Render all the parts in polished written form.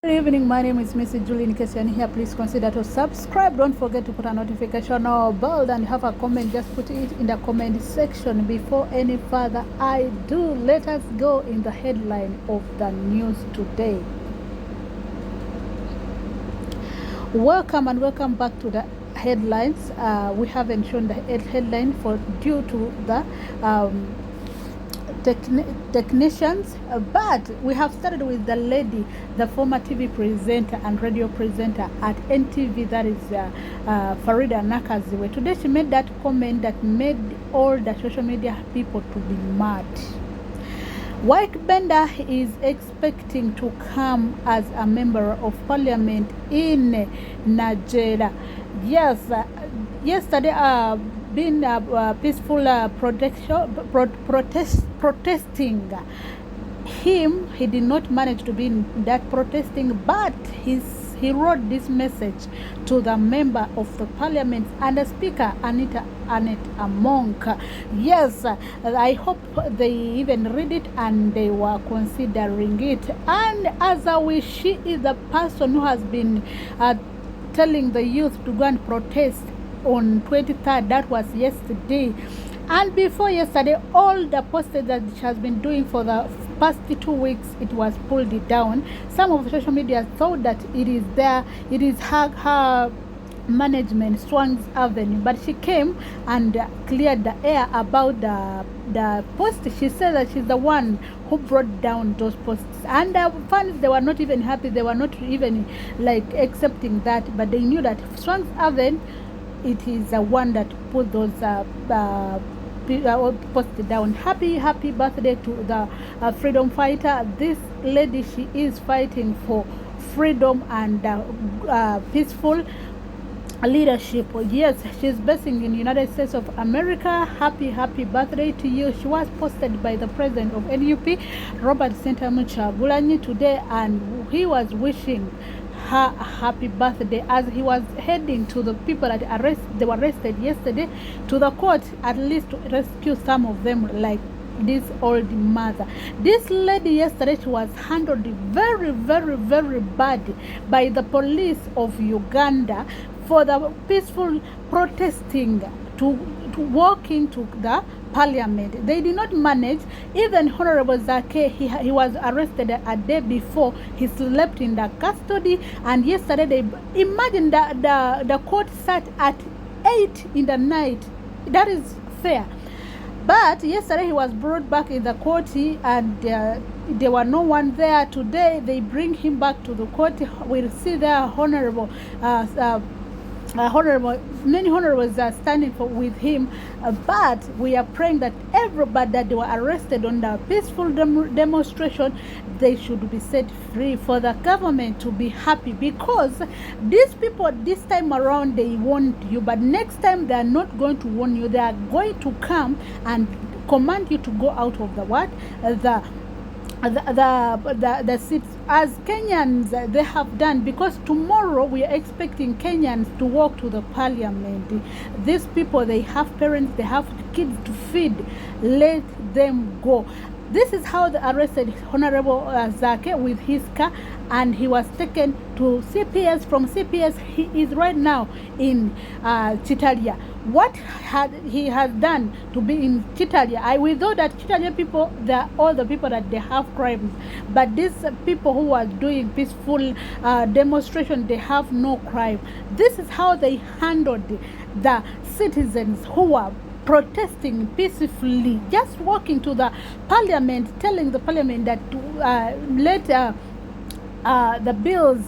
Good evening, my name is Mrs. Julie. In case you're here, please consider to subscribe. Don't forget to put a notification bell and have a comment. Just put it in the comment section. Before any further ado, let us go in the headline of the news today. Welcome and welcome back to the headlines. We haven't shown the headline due to the technicians, but we have started with the lady, the former TV presenter and radio presenter at NTV, that is Farida Nakaziwe. Today she made that comment that made all the social media people to be mad. White Bender is expecting to come as a member of parliament in Nigeria. Yes, yesterday been peaceful protesting. He did not manage to be in that protesting, but he wrote this message to the member of the parliament and the speaker, Annette Monk. Yes, I hope they even read it and they were considering it. And as a wish, she is the person who has been telling the youth to go and protest on 23rd. That was yesterday. And before yesterday, all the posts that she has been doing for the past 2 weeks, it was pulled down. Some of the social media thought that it is there, it is her management, Swang's Avenue, but she came and cleared the air about the post. She said that she's the one who brought down those posts, and the fans, they were not even happy, they were not even like accepting that, but they knew that Swang's Avenue, it is the one that put those posted down. Happy birthday to the freedom fighter. This lady, she is fighting for freedom and peaceful leadership. Yes, she's based in United States of America. Happy birthday to you. She was posted by the president of NUP, Robert Sentamucha today, and he was wishing her a happy birthday as he was heading to the people that they were arrested yesterday to the court, at least to rescue some of them, like this old mother. This lady yesterday, she was handled very bad by the police of Uganda for the peaceful protesting to walk into the parliament. They did not manage. Even Honorable Zake, he was arrested a day before. He slept in the custody, and yesterday imagine the court sat at 8 in the night. That is fair. But yesterday he was brought back in the court, and there were no one there. Today they bring him back to the court. We'll see there many honorables are standing with him, but we are praying that everybody that they were arrested on the peaceful demonstration, they should be set free, for the government to be happy, because these people this time around, they warned you, but next time they are not going to warn you. They are going to come and command you to go out of the seats, as Kenyans they have done, because tomorrow we are expecting Kenyans to walk to the parliament. These people, they have parents, they have kids to feed. Let them go. This is how they arrested Honorable Zake with his car, and he was taken to CPS. From CPS, he is right now in Chitalia. What he has done to be in Chitalia, we know that Chitalia people, they are all the people that they have crimes, but these people who are doing peaceful demonstration, they have no crime. This is how they handled the citizens who are protesting peacefully, just walking to the parliament, telling the parliament that let the bills,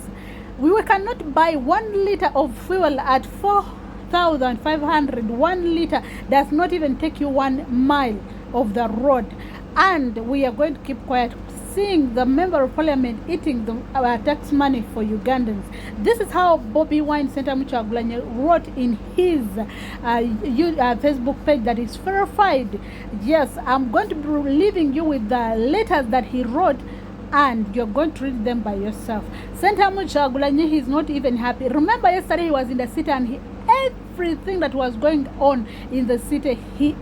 we cannot buy 1 liter of fuel at 4,500. 1 liter does not even take you 1 mile of the road, and we are going to keep quiet, seeing the member of parliament eating the tax money for Ugandans. This is how Bobi Wine Sentamucha wrote in his Facebook page that is verified. Yes, I'm going to be leaving you with the letters that he wrote, and you're going to read them by yourself. Sentamucha Gulanyi, he's not even happy. Remember yesterday he was in the city, and everything that was going on in the city, he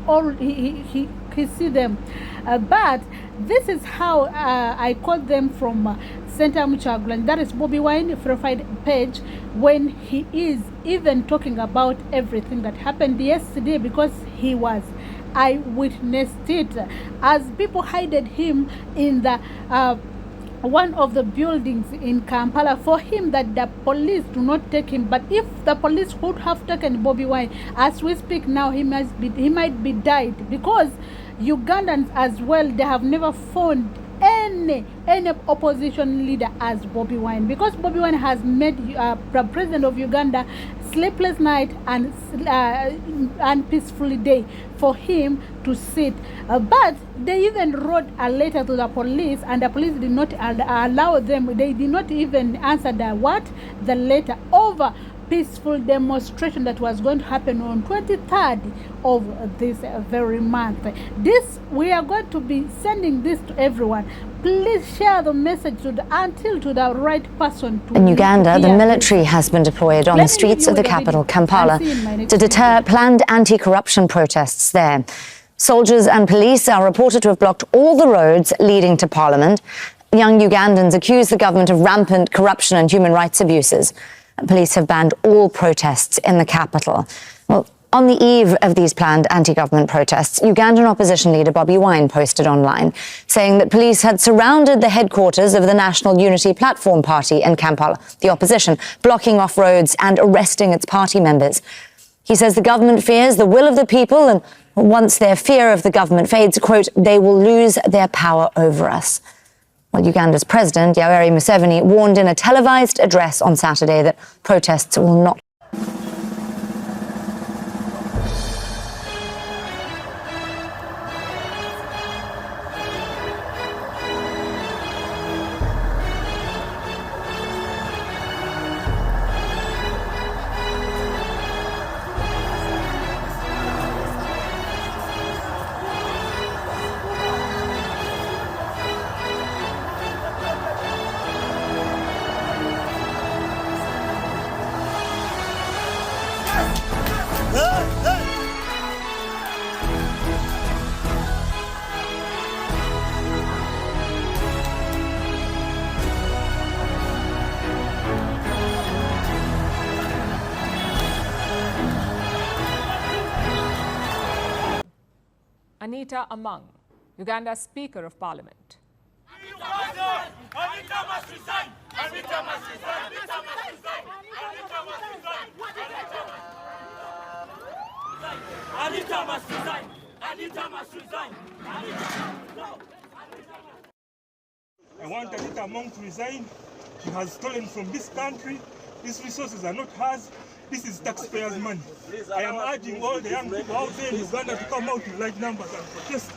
see them. But this is how I caught them from Center Muchagula, that is Bobi Wine verified page, when he is even talking about everything that happened yesterday, because he was I witnessed it as people hided him in the one of the buildings in Kampala for him that the police do not take him. But if the police would have taken Bobi Wine, as we speak now, he might be died, because Ugandans as well, they have never found any opposition leader as Bobi Wine, because Bobi Wine has made the president of Uganda sleepless night and peaceful day for him to sit. But they even wrote a letter to the police, and the police did not allow them. They did not even answer the letter over peaceful demonstration that was going to happen on 23rd of this very month. We are going to be sending this to everyone. Please share the message to the right person. In Uganda, the military has been deployed on the streets of the capital, Kampala, to deter planned anti-corruption protests there. Soldiers and police are reported to have blocked all the roads leading to Parliament. Young Ugandans accuse the government of rampant corruption and human rights abuses. Police have banned all protests in the capital. Well, on the eve of these planned anti-government protests, Ugandan opposition leader Bobi Wine posted online saying that police had surrounded the headquarters of the National Unity Platform Party in Kampala, the opposition, blocking off roads and arresting its party members. He says the government fears the will of the people, and once their fear of the government fades, quote, they will lose their power over us. Well, Uganda's president, Yoweri Museveni, warned in a televised address on Saturday that protests will not. Anita Among, Uganda's Speaker of Parliament. Anita must resign! Anita must resign! Anita must resign! Anita must resign! Anita must resign! Anita must resign! I want Anita Among to resign. She has stolen from this country. These resources are not hers. This is taxpayers' money. I am urging all the young people out there in Uganda to come out in large numbers and protest.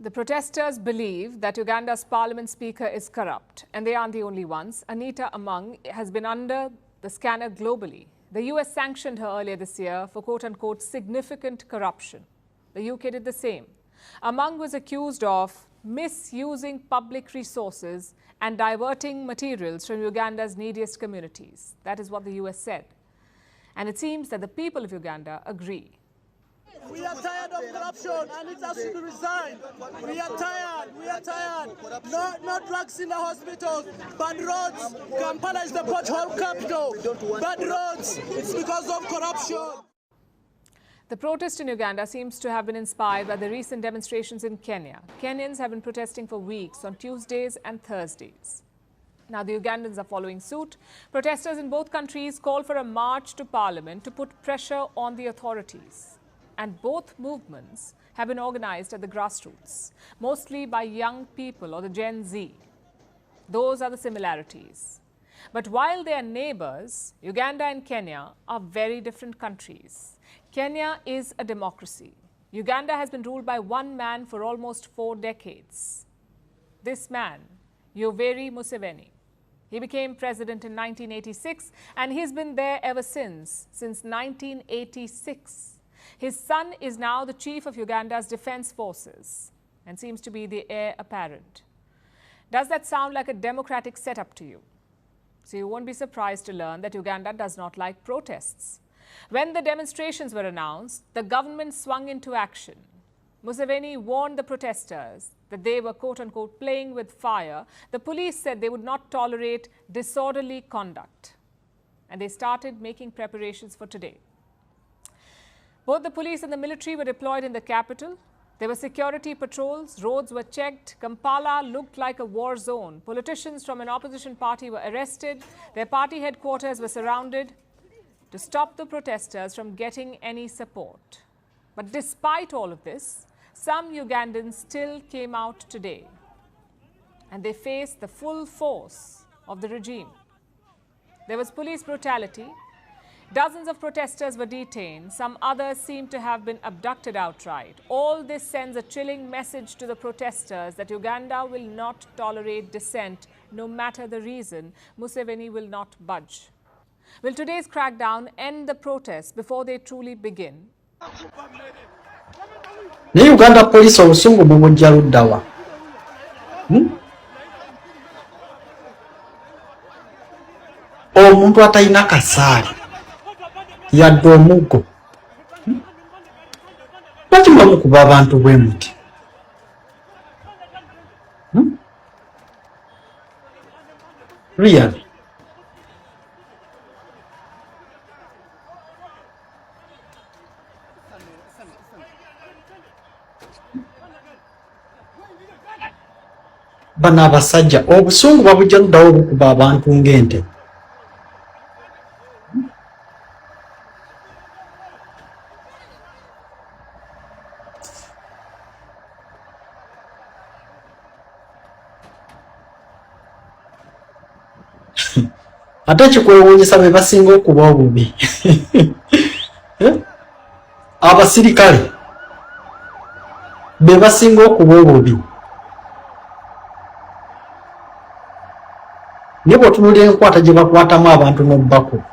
The protesters believe that Uganda's parliament speaker is corrupt, and they aren't the only ones. Anita Among has been under the scanner globally. The US sanctioned her earlier this year for quote-unquote significant corruption. The UK did the same. Among was accused of misusing public resources and diverting materials from Uganda's neediest communities. That is what the US said. And it seems that the people of Uganda agree. We are tired of corruption and it has to be resigned. We are tired. No drugs in the hospitals, bad roads. Kampala is the pothole capital. Bad roads, it's because of corruption. The protest in Uganda seems to have been inspired by the recent demonstrations in Kenya. Kenyans have been protesting for weeks on Tuesdays and Thursdays. Now the Ugandans are following suit. Protesters in both countries call for a march to Parliament to put pressure on the authorities. And both movements have been organized at the grassroots, mostly by young people or the Gen Z. Those are the similarities. But while they are neighbors, Uganda and Kenya are very different countries. Kenya is a democracy. Uganda has been ruled by one man for almost 4 decades. This man, Yoweri Museveni. He became president in 1986 and he's been there ever since 1986. His son is now the chief of Uganda's defense forces and seems to be the heir apparent. Does that sound like a democratic setup to you? So you won't be surprised to learn that Uganda does not like protests. When the demonstrations were announced, the government swung into action. Museveni warned the protesters that they were quote-unquote playing with fire. The police said they would not tolerate disorderly conduct, and they started making preparations for today. Both the police and the military were deployed in the capital. There were security patrols, roads were checked. Kampala looked like a war zone. Politicians from an opposition party were arrested. Their party headquarters were surrounded to stop the protesters from getting any support. But despite all of this, some Ugandans still came out today, and they faced the full force of the regime. There was police brutality. Dozens of protesters were detained. Some others seem to have been abducted outright. All this sends a chilling message to the protesters that Uganda will not tolerate dissent, no matter the reason. Museveni will not budge. Will today's crackdown end the protests before they truly begin? Ne Uganda police obusungu bubujja luddawa. Omuntu atalina kasaali yadde omuggo. Lwaki bamukuba abantu bwe muti? Really? Bano abasajja obusungu babujja luddawo obukuba abantu ng'ente. Ate kikwewuunyisa be basinga okuba obubi. Abasirikale be basinga okuba obubi. Nibo tunulira enkwata gye bakwatamu abantu n'obbako.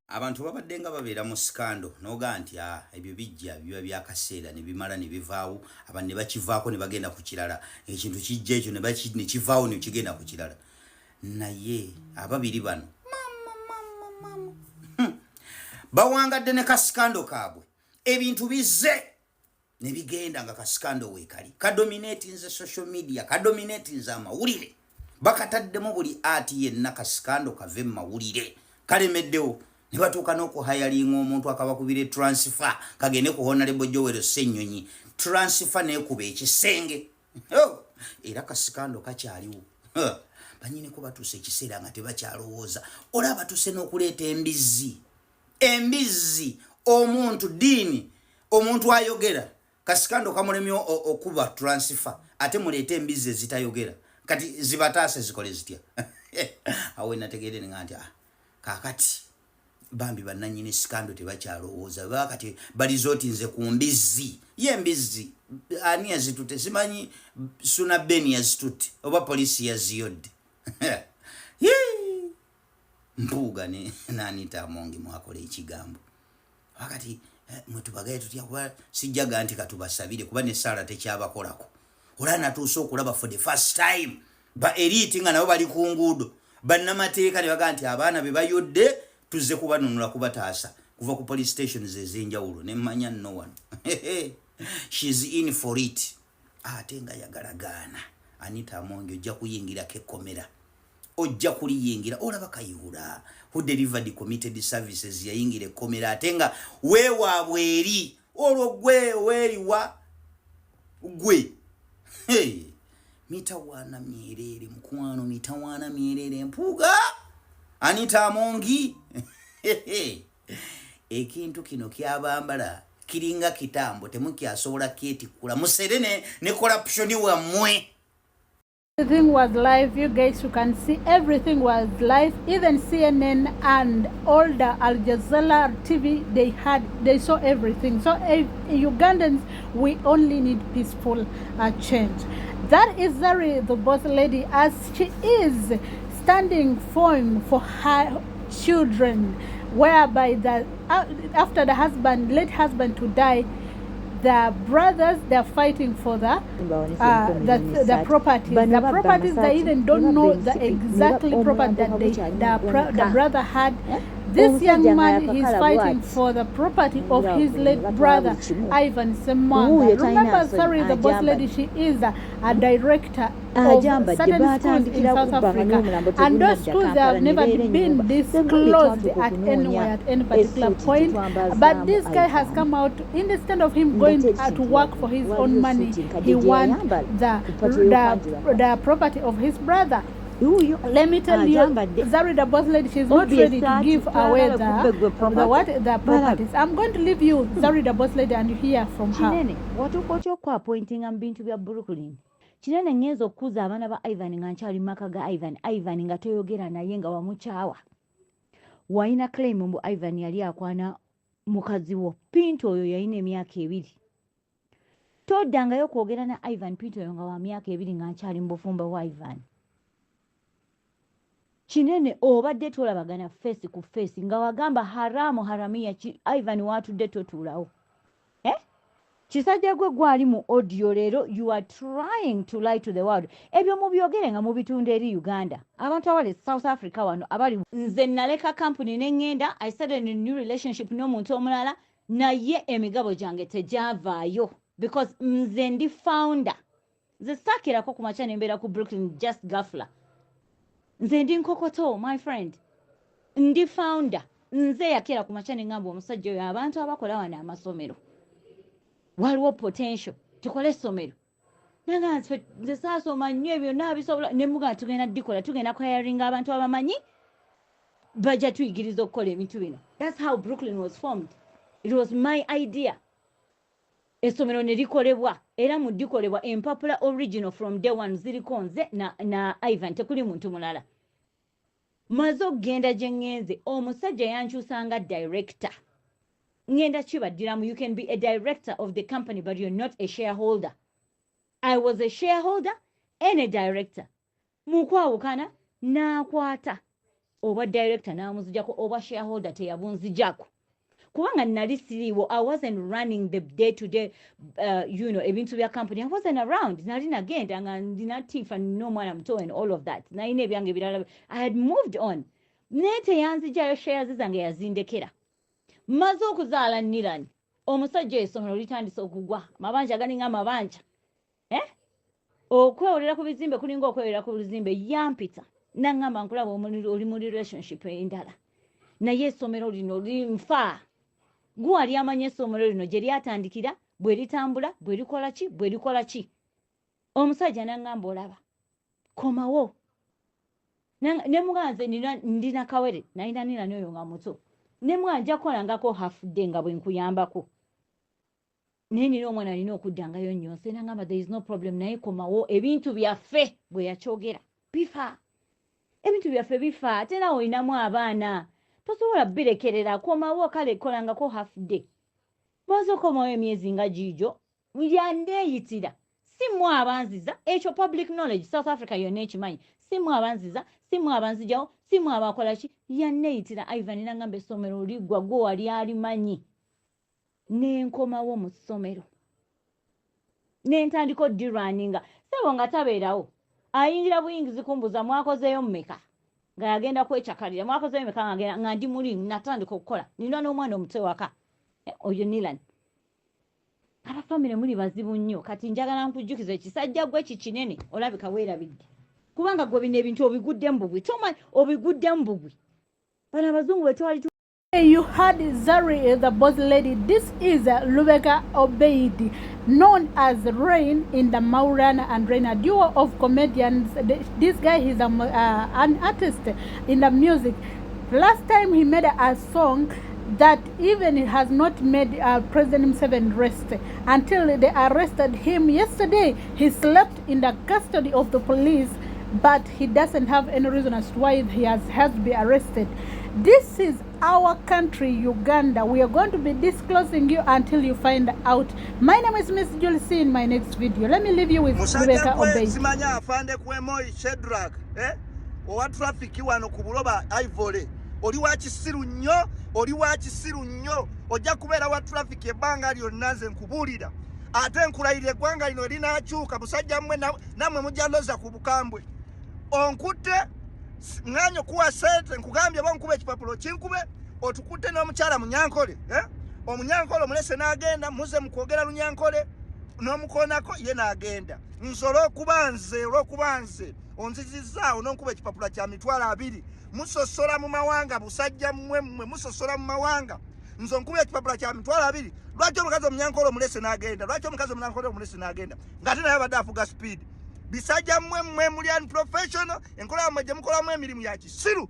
Abantu babadde nga babeera mu skando n'oga nti ebyo bijja biba byakaseera ne bimala ne bivaawo, abantu ne bakivaako ne bagenda ku kirala. Ekintu kijja ekyo ne kivaawo ne kigenda ku kirala. Naye ababiri bano bawangadde ne kasikando kaabwe, ebintu bizze ne bigenda nga kasikando weekali kadominatinze social media, kadominatinze amawulire, bakataddemu buli ati yenna kasikando kave mu mawulire kalemeddewo. Ne batuuka n'okuhayalinga omuntu akabakubira transfer kagende ku Honorable Joel Ssenyonyi, transfer n'ekuba ekisenge. Era kasikando kakyaliwo. Banyini ko batuuse ekiseera nga tebakyalowooza. Olaba batuuse n'okuleeta embizzi omuntu diini, omuntu ayogera kasikando kamulemye okuba transfer, ate muleeta embizzi ezitayogera kati zibataase zikole zitya. Awe nategeere nga nti kakati bambi bannanyini sikando tebakyalowooza, bakati balizoti nze ku mbizzi. Ye mbizzi ani yazitutte simanyi, Suna Beni yazitutte oba polisi yaziyodde. Mpuuga ne Anita Amongi mwakola ekigambo wakati mwetubagaye tutya kuba sijjaga nti katubasabire kuba ne Sara tekyabakolako. Olana natuuse okulaba for the first time ba elite nga nabo bali ku nguudo bannamateeka ne baga nti abaana be bayodde tuzze kubanunula kubataasa kuva ku police stations ezenjawulo ne mmanya no one. She's in for it. Ate nga yagalagaana Anita Amongi ojja kuyingira kekomera, ojja kuliyingira olaba kayihura who delivered committed services yayingire komera ate nga weewaabwe eri olwo gwe weeriwa gwe. Mitawaana myerere mukwano, mitawaana myerere mpuuga Anita Amongi. Ekintu kino kyabambala kiringa kitambo temukyasobola kyetikkula muserene ne corruption wammwe. Everything was live, you guys, you can see everything was live. Even CNN and all the Al Jazeera TV, they saw everything. So Ugandans, we only need peaceful change. That is the boss lady, as she is standing firm for her children, whereby after the late husband to die, the brothers, they're fighting for the properties. The properties, they even don't know the exactly property that the brother had. This young man is fighting for the property of his late brother, Ivan Semwanga. Remember, sorry, the boss lady, she is a director of certain schools in South Africa. And those schools have never been disclosed at anywhere, at any particular point. But this guy has come out, instead of him going to work for his own money, he wants the property of his brother. Let me tell you, Zari the boss lady, she's not ready to give away the properties. I'm going to leave you, Zari the boss lady, and you hear from her. What you appointing and being to be a Brooklyn? Chinene ngezo kuza abana ba Ivan nganchali makaga Ivan nga toyogera naye nga wamuchawa. Waina claim mbu Ivan yali akwana mukazi wo Pinto oyo yalina emyaka 2. Toddangayo kwogera na Ivan Pinto oyo nga wa myaka 2 nganchali mbufumba wa Ivan. Chinene obadde tolabagana face ku face nga wagamba haramia Ivan watudde totulawo. Chisajja gwe gwali mu audio lero, you are trying to lie to the world. Ebyo mubyogere nga mubitunda eri Uganda. Abantu abali South Africa wano abali nze naleka company nengenda, I started a new relationship n'omuntu omulala, naye emigabo gyange tejavaayo because nze ndi founder. Nze sakirako ku macha nembeera ku Brooklyn just gafla. Nze ndi nkokoto, my friend. Ndi founder. Nze yakera ku macha nengamba omusajja oyo abantu abakola wana amasomero. Waliwo potential tukole somero nanga nze sasoma nnyo ebyo nabisobola ne muga tugenda dikola tugenda hiring abantu abamanyi baja tuyigiriza okukola ebintu bino. That's how Brooklyn was formed. It was my idea. Esomero ne likolebwa era mu dikolebwa Impapula original from day one ziriko nze na Ivan tekuli muntu mulala. Mazo genda jengenze omusajja yankyusanga director. Ngenda chibadiramu, you can be a director of the company but you're not a shareholder. I was a shareholder and a director. Mukwawukana nakwata oba director namuzijako oba shareholder teyabunzijako. Kubanga nali siriwo, I wasn't running the day-to-day ebintu bya company. I wasn't around. Nali nagenda nga ndina tifa n'omwana muto and all of that. Naine ebyange birala. I had moved on. Nete yanzijayo shares zange yazindekera. Mazo okuzaala nirani omusajja essomero litandise okugwa mabanja galinga amabanja okwewolera ku bizimbe kulinga okwewolera ku bizimbe yampita nangamba nkulaba oli mu relationship endala naye essomero lino linfa gwe ali amanya essomero lino gye lyatandikira bwe litambula bwe likola ki omusajja nangamba olaba komawo ne muganze ndina kawere nalina nirani oyo nga muto ne mwanja kolangako half day nga bwe nkuyambako nini omwana alina okuddangayo nnyonse nangamba there is no problem naye komawo ebintu byaffe bwe yakyogera bifa ebintu byaffe bifa ate nawe olinamu abaana tosobola birekerera komawo kale kolangako half day maze komawo emyezi nga gijo yandeeyitira si mwe abanziza ekyo public knowledge South Africa yonna ekimanyi si mwe abanziza si mwe abanzijawo si mwe abakola ki yanneeyitira Ivan nangamba essomero liggwa gwe wali alimanyi nenkomawo mu ssomero nentandika dirunninga sebo nga tabeerawo ayingira buyingizi kumbuza mwakozeeyo mmeka nga yagenda kwecakalira mwakozeeyo mmeka nga ndi muli natandika okukola nina n'omwana omuto waka oyo Nilan abafamire muli bazibu nnyo kati njagala nkujjukiza ekisajja gwe kikinene olabika weerabidde kubanga gwe bino ebintu obigudde mbugwi tomanyi obigudde mbugwi bana abazungu bwe twali You heard Zari, the boss lady. This is Lubega Obeidi, known as Rain in the Maurana and Rain, a duo of comedians. This guy is an artist in the music. Last time he made a song that even he has not made President Museveni rest until they arrested him yesterday. He slept in the custody of the police, but he doesn't have any reason as to why he has to be arrested. This is our country, Uganda. We are going to be disclosing you until you find out. My name is Miss Julie. See you in my next video. Let me leave you with Rebecca Obey. Simanya afande kwemoi Shedrack owa traffic wano ku Buloba Ivory oli wa kisiru nnyo ojja kubeera wa traffic ebbanga lyonna nze nkubulira ate nkulayire eggwanga lino linaakyuka musajja mmwe namwe mujja loza ku bukambwe onkutte ng'anyo kuwa sente nkugambye bonkuba ekipapulo kinkube otukutte n'omukyala Munyankole Omunyankole omulese n'agenda muze mukwogera Lunyankole n'omukoonako ye n'agenda nze olw'okubanze onzizizaawo n'onkuba ekipapula kya mitwalo 2 musosola mu mawanga busajja mmwe musosola mu mawanga nze onkuba ekipapula kya mitwalo 2 lwaki omukazi Omunyankole omulese n'agenda lwaki omukazi Omunyankole omulese n'agenda ng'ate naye abadde afuga speed bisajja mmwe muli unprofessional enkola yammwe gye mukolamu emirimu ya kisiru